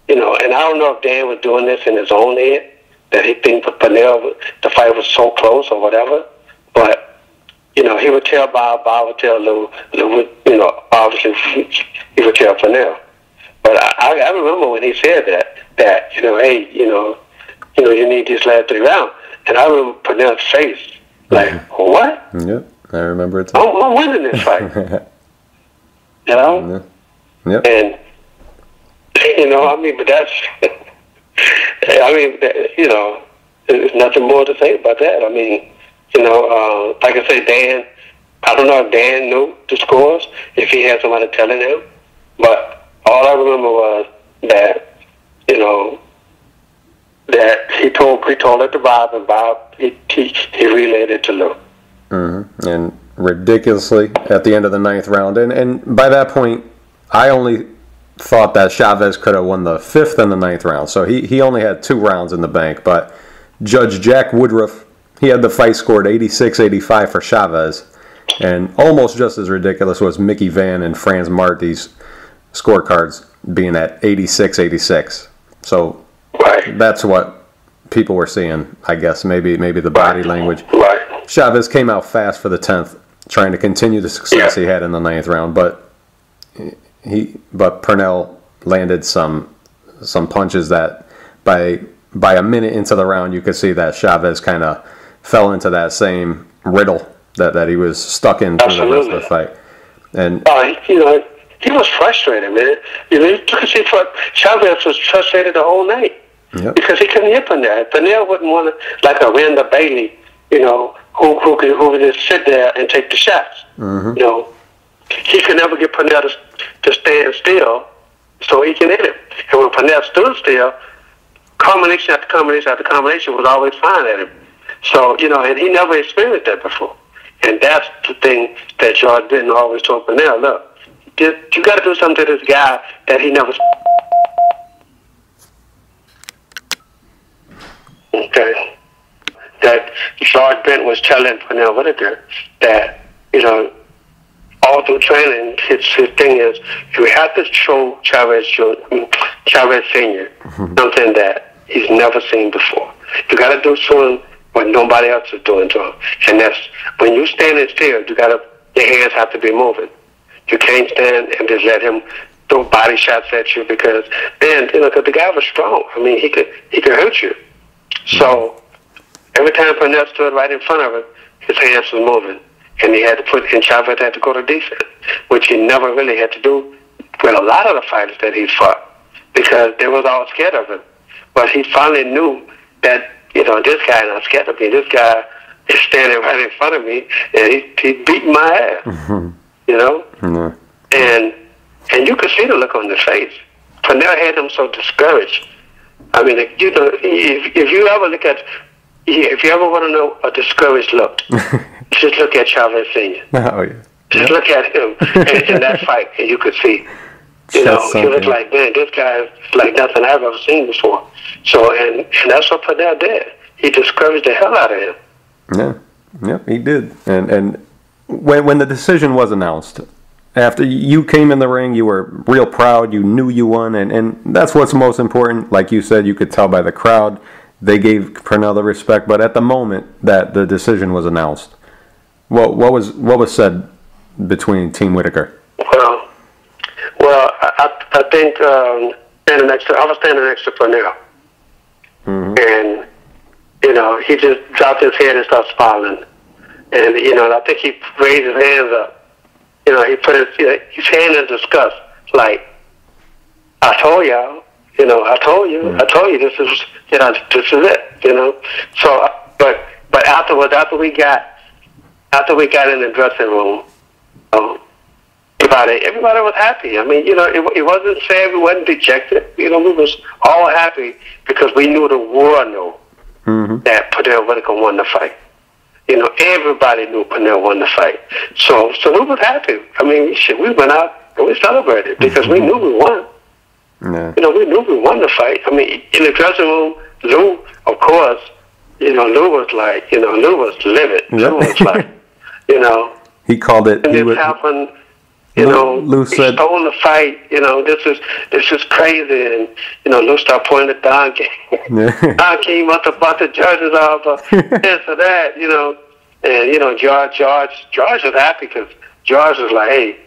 you know." And I don't know if Dan was doing this in his own head, that he think Purnell, the fight was so close or whatever. But you know, he would tell Bob would tell Lou would, you know, obviously he would tell Purnell. But I remember when he said that you know, hey, you know, you need these last 3 rounds, and I remember Purnell's face. Like, what? Yep, I remember it too. I'm winning this fight. You know? Yep. And, you know, I mean, but that's, I mean, you know, there's nothing more to say about that. I mean, you know, like I say, Dan, I don't know if Dan knew the scores, if he had somebody telling him, but all I remember was that, you know, that he told it to Bob, and Bob he relayed it to Lou. Mm-hmm. And ridiculously at the end of the 9th round, and by that point, I only thought that Chavez could have won the 5th and the 9th round, so he only had 2 rounds in the bank. But Judge Jack Woodruff, he had the fight scored 86-85 for Chavez, and almost just as ridiculous was Mickey Van and Franz Marty's scorecards being at 86-86. So. Right. That's what people were seeing, I guess. Maybe the body language. Right. Chavez came out fast for the 10th, trying to continue the success he had in the 9th round, but Purnell landed some punches that by by a minute into the round, you could see that Chavez kind of fell into that same riddle that he was stuck in through the rest of the fight. And he was frustrated, man. You could see Chavez was frustrated the whole night. Yep. Because he couldn't hit Pernell. Pernell wouldn't want to, like a Randall Bailey, who could just sit there and take the shots. Mm-hmm. He could never get Pernell to stand still so he can hit him. And when Pernell stood still, combination after combination after combination was always fine at him. So, and he never experienced that before. And that's the thing that George Benton always told Pernell, look, you got to do something to this guy that he never... Okay. That George Benton was telling Pernell Whitaker that, all through training, his thing is, you have to show Chavez Sr. something that he's never seen before. You got to do something what nobody else is doing to him. And that's, when you standing still, your hands have to be moving. You can't stand and just let him throw body shots at you because then, because the guy was strong. I mean, he could hurt you. So every time Pernell stood right in front of him, his hands was moving. And Chavez had to go to defense, which he never really had to do with a lot of the fighters that he fought because they was all scared of him. But he finally knew that, this guy not scared of me. This guy is standing right in front of me, and he beat my ass, Mm-hmm. And you could see the look on his face. Pernell had him so discouraged. I mean, if you ever want to know a discouraged look, just look at Chavez Sr. Oh, yeah. Just look at him in that fight, and you could see, he was like, man, this guy is like nothing I've ever seen before. So, and that's what Pernell did. He discouraged the hell out of him. Yeah, he did. And when the decision was announced, after you came in the ring, you were real proud. You knew you won, and that's what's most important. Like you said, you could tell by the crowd. They gave Pernell the respect, but at the moment that the decision was announced, what was said between Team Whitaker? Well, I think I was standing next to Pernell, and he just dropped his head and started smiling, and I think he raised his hands up. He put his hand in disgust, like, I told y'all. I told you, this is it, So, but afterwards, after we got in the dressing room, everybody was happy. I mean, it wasn't sad, we wasn't dejected. We was all happy because we knew the world knew that Pernell Whitaker won the fight. Everybody knew Pernell won the fight. So we was happy. I mean, we went out and we celebrated because we knew we won. Yeah. We knew we won the fight. I mean, in the dressing room, Lou, of course, Lou was like, Lou was livid. Lou was like, He called it. And this happened, Lou said, he stole the fight. This is crazy. And Lou started pointing at Don King. Don King must have bought the judges off this or that. And George was happy because George was like, hey,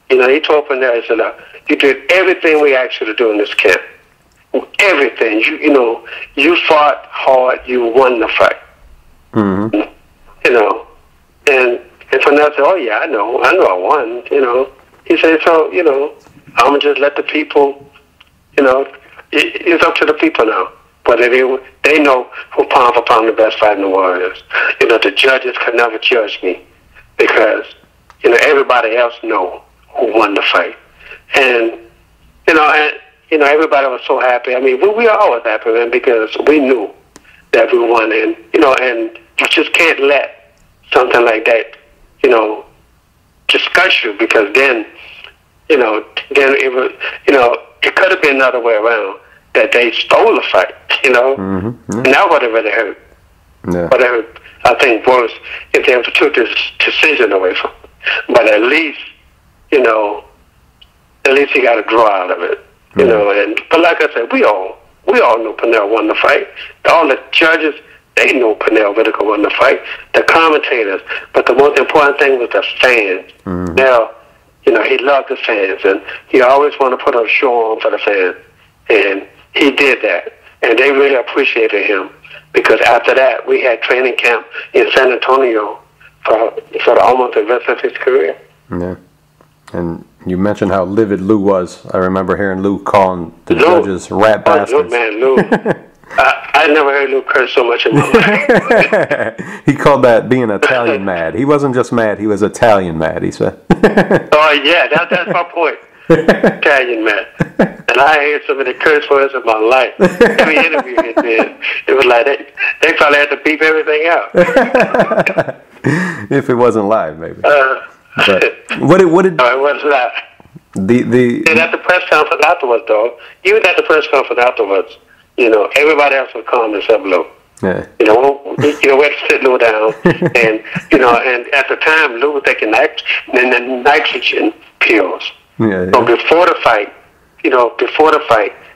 he told Pernell, he said, you did everything we asked you to do in this camp. Everything. You fought hard. You won the fight. Mm-hmm. And Pernell said, oh yeah, I know I won. He said, so I'm gonna just let the people. It's up to the people now. But they know who pound for pound the best fight in the world is. The judges could never judge me because everybody else know who won the fight. And everybody was so happy. I mean, we were always happy, man, because we knew that we won. And and you just can't let something like that, disgust you because then it was, it could have been another way around that they stole the fight, Mm-hmm. And that would have really hurt. Yeah. But I think worse if they ever took this decision away from him. But at least he got a draw out of it, but like I said, we all knew Pernell won the fight. All the judges, they knew Pernell Whitaker won the fight. The commentators, but the most important thing was the fans. Mm-hmm. Now, he loved the fans, and he always wanted to put a show on for the fans, and he did that. and they really appreciated him, because after that we had training camp in San Antonio for almost the rest of his career. Yeah. And you mentioned how livid Lou was. I remember hearing Lou calling the judges rat bastards. Lou. I never heard Lou curse so much in my life. He called that being Italian mad. He wasn't just mad, he was Italian mad, he said. Oh, yeah, that's my point. Italian mad. And I heard some of the curse words of my life. Every interview he did, it was like they probably had to beep everything out. If it wasn't live, maybe. But what did? No, it wasn't live. And at the press conference afterwards, though, even at the press conference afterwards, everybody else was calm except Lou. Yeah. We had to sit Lou down, and and at the time Lou was taking nitrogen pills. Yeah. So before the fight,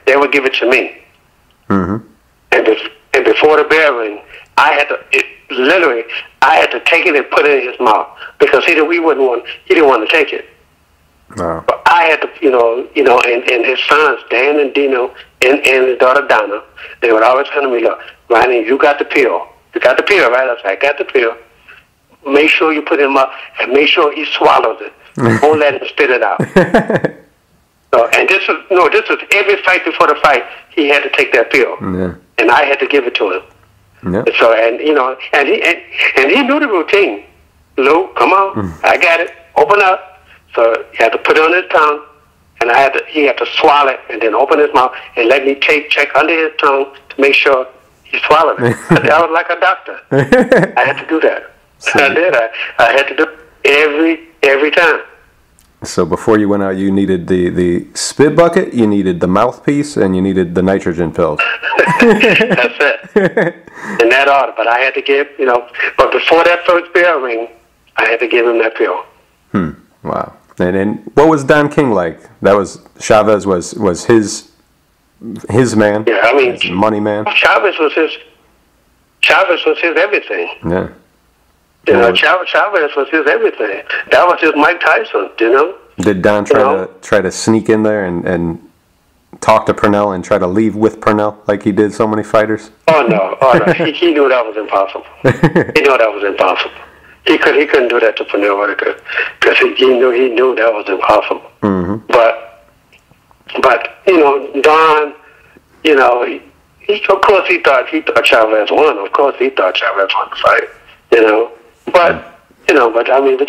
they would give it to me. Mm-hmm. And before the bell ring, I had to take it and put it in his mouth, because he didn't want to take it. Wow. But I had to, and his sons, Dan and Dino, and his daughter Donna, they would always come to me, look, Ronnie, you got the pill. You got the pill, right? I said, I got the pill. Make sure you put him up, and make sure he swallows it. Don't let him spit it out. So, and this was every fight before the fight, he had to take that pill. Yeah. And I had to give it to him. Yeah. So, and he knew the routine. Lou, come on, I got it. Open up. So he had to put it on his tongue, and he had to swallow it, and then open his mouth and let me check under his tongue to make sure he swallowed it. I was like a doctor. I had to do that. I did. I had to do it every time. So before you went out, you needed the spit bucket, you needed the mouthpiece, and you needed the nitrogen pills. That's it. In that order. But I had to give, but before that first bell ring, I had to give him that pill. Wow. And what was Don King like? That was Chavez was his man. Yeah, I mean, his money man. Chavez was his everything. Yeah. Chavez was his everything. That was his Mike Tyson, Did Don try to sneak in there and talk to Purnell and try to leave with Purnell like he did so many fighters? Oh no. He knew that was impossible. He knew that was impossible. He couldn't do that to Purnell Whitaker, because he knew that was impossible. Mm-hmm. But Don, he of course he thought Chavez won. Of course he thought Chavez won the fight. But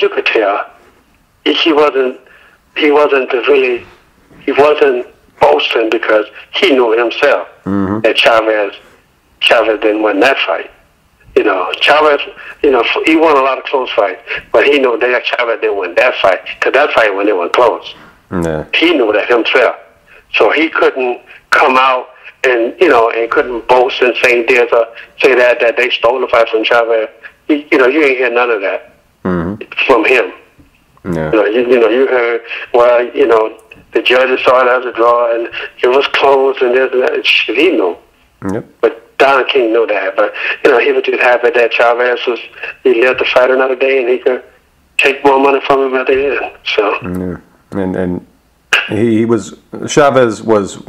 you could tell he wasn't boasting, because he knew himself that Chavez didn't win that fight. Chavez, he won a lot of close fights, but he knew that Chavez didn't win that fight, because that fight when it was close. Yeah. He knew that himself, so he couldn't come out and couldn't boast and say that they stole the fight from Chavez. You ain't hear none of that from him. Yeah. You heard, the judges saw it as a draw, and it was close, and this and that. Shit, he knew. Yep. But Don King knew that. But he was just happy that Chavez he lived to fight another day, and he could take more money from him at the end. So. Yeah. And Chavez was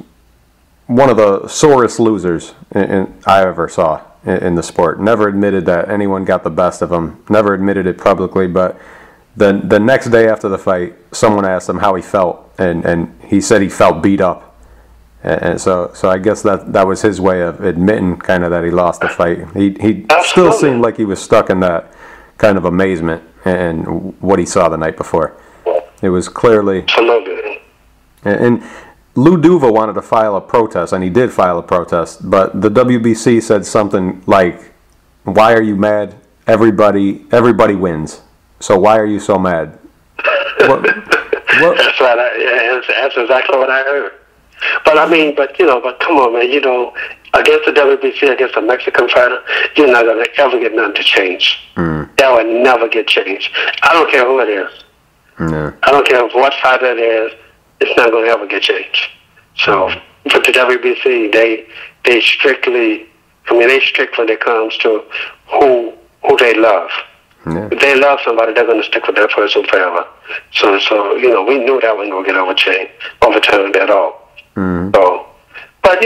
one of the sorest losers I ever saw in the sport. Never admitted that anyone got the best of him. Never admitted it publicly, but the next day after the fight, someone asked him how he felt, and he said he felt beat up. And so I guess that was his way of admitting kind of that he lost the fight. He still seemed like he was stuck in that kind of amazement and what he saw the night before. It was clearly... Absolutely. And Lou Duva wanted to file a protest, and he did file a protest, but the WBC said something like, "Why are you mad? Everybody wins. So why are you so mad?" What? That's right. That's exactly what I heard. But come on, man. Against the WBC, against a Mexican fighter, you're not gonna ever get nothing to change. That would never get changed. I don't care who it is. No. I don't care what fighter it is. It's not going to ever get changed. So, for the WBC, they strictly, they strict when it comes to who they love. Yeah. If they love somebody, they're going to stick with that person forever. So we knew that wasn't going to get overturned at all. Mm-hmm. So, But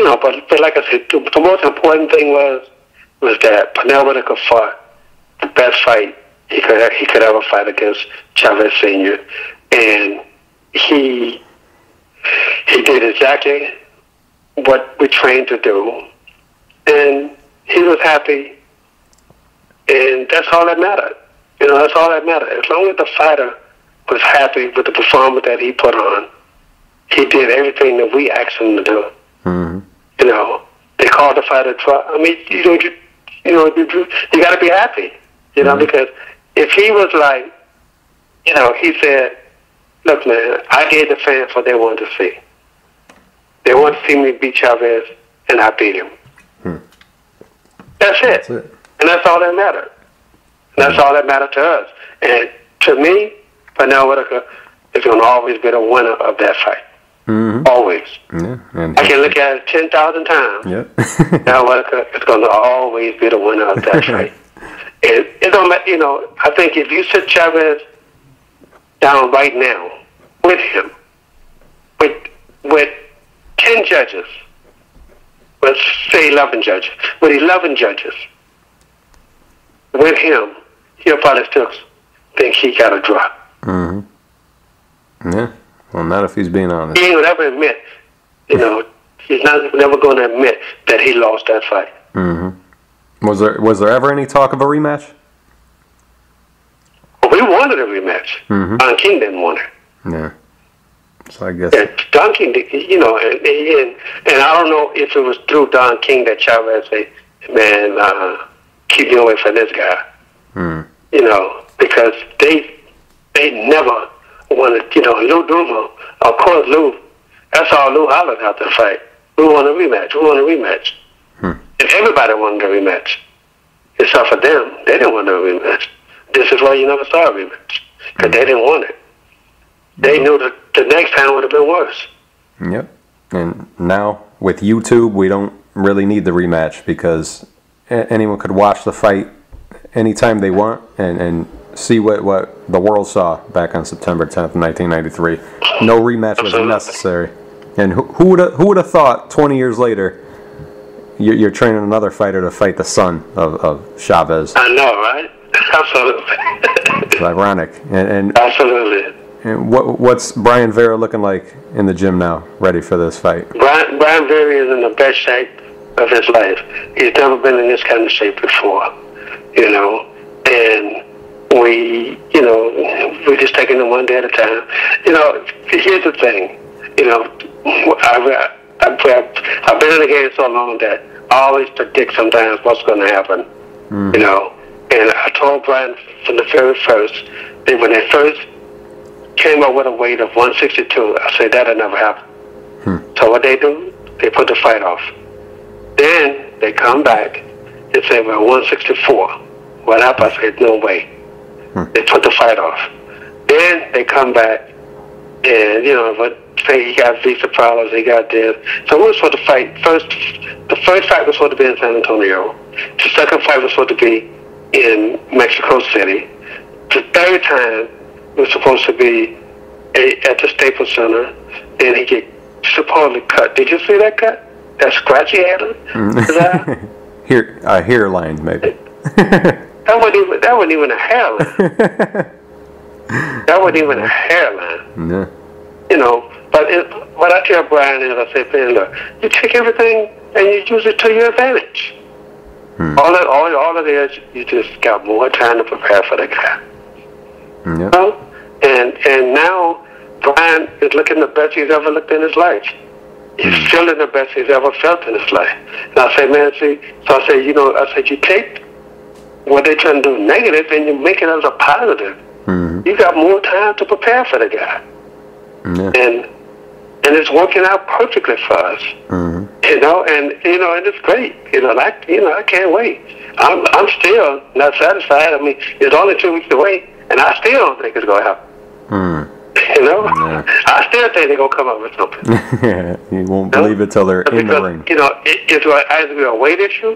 like I said, the most important thing was that Pernell Whitaker fought the best fight he could ever fight against Chavez Sr. And he did exactly what we trained to do, and he was happy, and that's all that mattered. That's all that mattered. As long as the fighter was happy with the performance that he put on, he did everything that we asked him to do. Mm-hmm. They called the fighter draw. I mean, you got to be happy, mm-hmm. because if he was like, he said, look, man, I gave the fans what they wanted to see. They want to see me beat Chavez, and I beat him. That's it. And that's all that mattered. And that's all that mattered to us. And to me, Pernell Whitaker is going to always be the winner of that fight. Mm-hmm. Always. Yeah, and I can look at it 10,000 times. Yep. Pernell Whitaker is going to always be the winner of that fight. It don't matter. I think if you sit Chavez down right now with him, with 10 judges, let's say 11 judges, with 11 judges, with him, he'll probably still think he got a draw. Mm-hmm. Yeah. Well, not if he's being honest. He ain't gonna ever admit, he's never going to admit that he lost that fight. Mm-hmm. Was there ever any talk of a rematch? We wanted a rematch. Mm-hmm. Don King didn't want it. Yeah. So I guess. Yeah, Don King, and I don't know if it was through Don King that Chavez said, man, keep me away from this guy. Mm. Because they never wanted, Lou Duva, of course, Lou, that's all Lou hollered out the fight. We want a rematch. And everybody wanted a rematch. Except for them, they didn't want a rematch. This is why you never saw a rematch, because they didn't want it. They knew that the next time would have been worse. Yep. And now, with YouTube, we don't really need the rematch because anyone could watch the fight anytime they want and see what the world saw back on September 10th, 1993. No rematch was necessary. And who would have thought 20 years later you're training another fighter to fight the son of Chavez? I know, right? Absolutely. It's ironic. And absolutely. And what's Brian Vera looking like in the gym now, ready for this fight? Brian Vera is in the best shape of his life. He's never been in this kind of shape before, and we're just taking it one day at a time. Here's the thing, I've been in the game so long that I always predict sometimes what's going to happen, and I told Brian from the very first that when they first came up with a weight of 162, I said that'll never happen. So what they do, they put the fight off. Then they come back and say, well, 164. What happened? I said, no way. They put the fight off. Then they come back and, but say he got visa problems, he got this. So we were supposed to fight the first fight was supposed to be in San Antonio. The second fight was supposed to be in Mexico City. The third time was supposed to be at the Staples Center. Then he get supposedly cut. Did you see that cut? That scratch he had on? Here, a hairline, maybe. That wasn't even a hairline. That wasn't even a hairline. Yeah. What I tell Brian is, I say, man, look, you take everything and you use it to your advantage. All of it is, you just got more time to prepare for the guy. And now Brian is looking the best he's ever looked in his life. He's feeling the best he's ever felt in his life. And I say, man, you take what they're trying to do negative and you make it as a positive. You got more time to prepare for the guy. And it's working out perfectly for us. And it's great. I can't wait. I'm still not satisfied. I mean, it's only 2 weeks away, and I still don't think it's going to happen. I still think they're going to come up with something. You won't believe it till they're in the ring. It's either be a weight issue,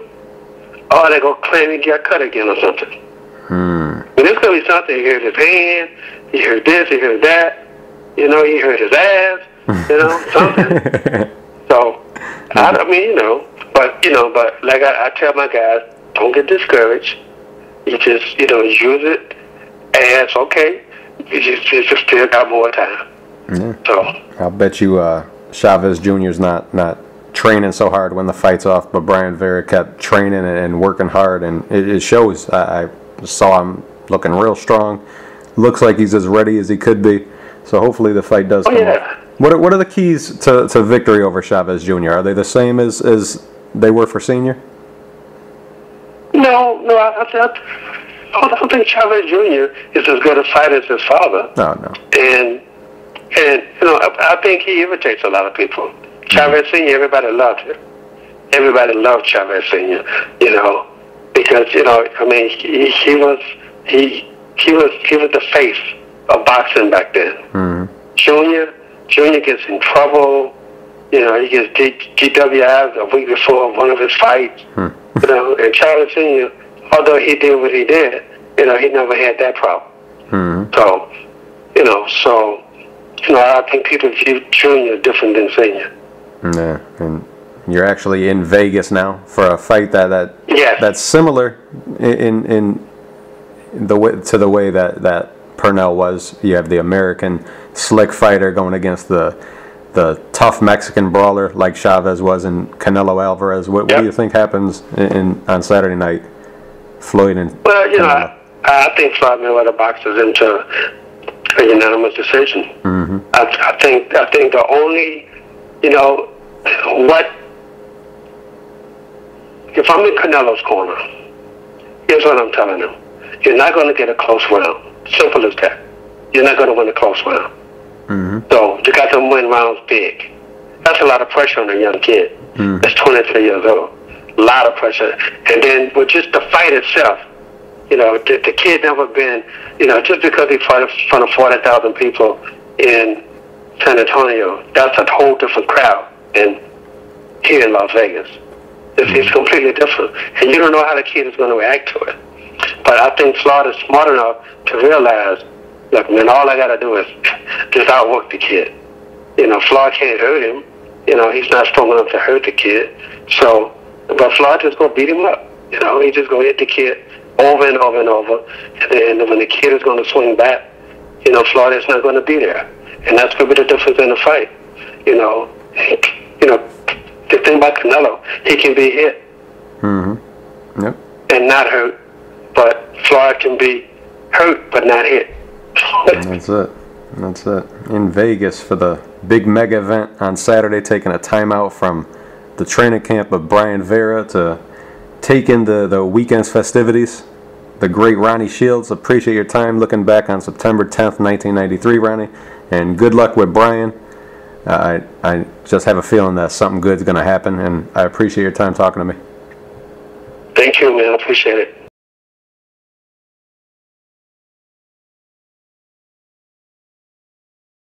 or they're going to claim he got cut again or something. And it's going to be something. You heard his hand, you heard this, you heard that, you heard his ass, something. So I mean, but like I tell my guys, don't get discouraged. You just, use it as okay. You just still got more time. Yeah. So I'll bet you Chavez Jr.'s not training so hard when the fight's off, but Brian Vera kept training and working hard, and it shows. I saw him looking real strong. Looks like he's as ready as he could be. So hopefully the fight does come off. What are the keys to victory over Chavez Jr.? Are they the same as they were for Senior? No, I don't think Chavez Jr. is as good a fighter as his father. No. And I think he irritates a lot of people. Chavez Senior, everybody loved him. Everybody loved Chavez Senior. Because he was the face of boxing back then. Mm-hmm. Junior gets in trouble. He gets DWI'd a week before one of his fights. And Chavez Senior, although he did what he did, he never had that problem. Mm-hmm. So, I think people view Junior different than Senior. Yeah, and you're actually in Vegas now for a fight that's similar in the way that Purnell was. You have the American slick fighter going against the tough Mexican brawler like Chavez was in Canelo Alvarez. What do you think happens on Saturday night, Floyd and? Well, I think Floyd Mayweather boxes into a unanimous decision. Mm-hmm. I think the only, if I'm in Canelo's corner, here's what I'm telling him. You're not going to get a close round. Simple as that. You're not going to win a close round. Mm-hmm. So you got to win rounds big. That's a lot of pressure on a young kid that's 23 years old. A lot of pressure. And then with just the fight itself, the kid never been, just because he fought in front of 40,000 people in San Antonio, that's a whole different crowd. And here in Las Vegas, it's completely different. And you don't know how the kid is going to react to it. But I think Floyd is smart enough to realize, look, man, all I got to do is just outwork the kid. Floyd can't hurt him. He's not strong enough to hurt the kid. So, but Floyd just going to beat him up. He's just going to hit the kid over and over and over. And when the kid is going to swing back, Floyd is not going to be there. And that's going to be the difference in the fight. The thing about Canelo, he can be hit. Mm-hmm. Yep. And not hurt. But Floyd can be hurt but not hit. That's it. In Vegas for the big mega event on Saturday, taking a timeout from the training camp of Brian Vera to take in the weekend's festivities. The great Ronnie Shields, appreciate your time looking back on September 10th, 1993, Ronnie. And good luck with Brian. I just have a feeling that something good's going to happen, and I appreciate your time talking to me. Thank you, man. I appreciate it.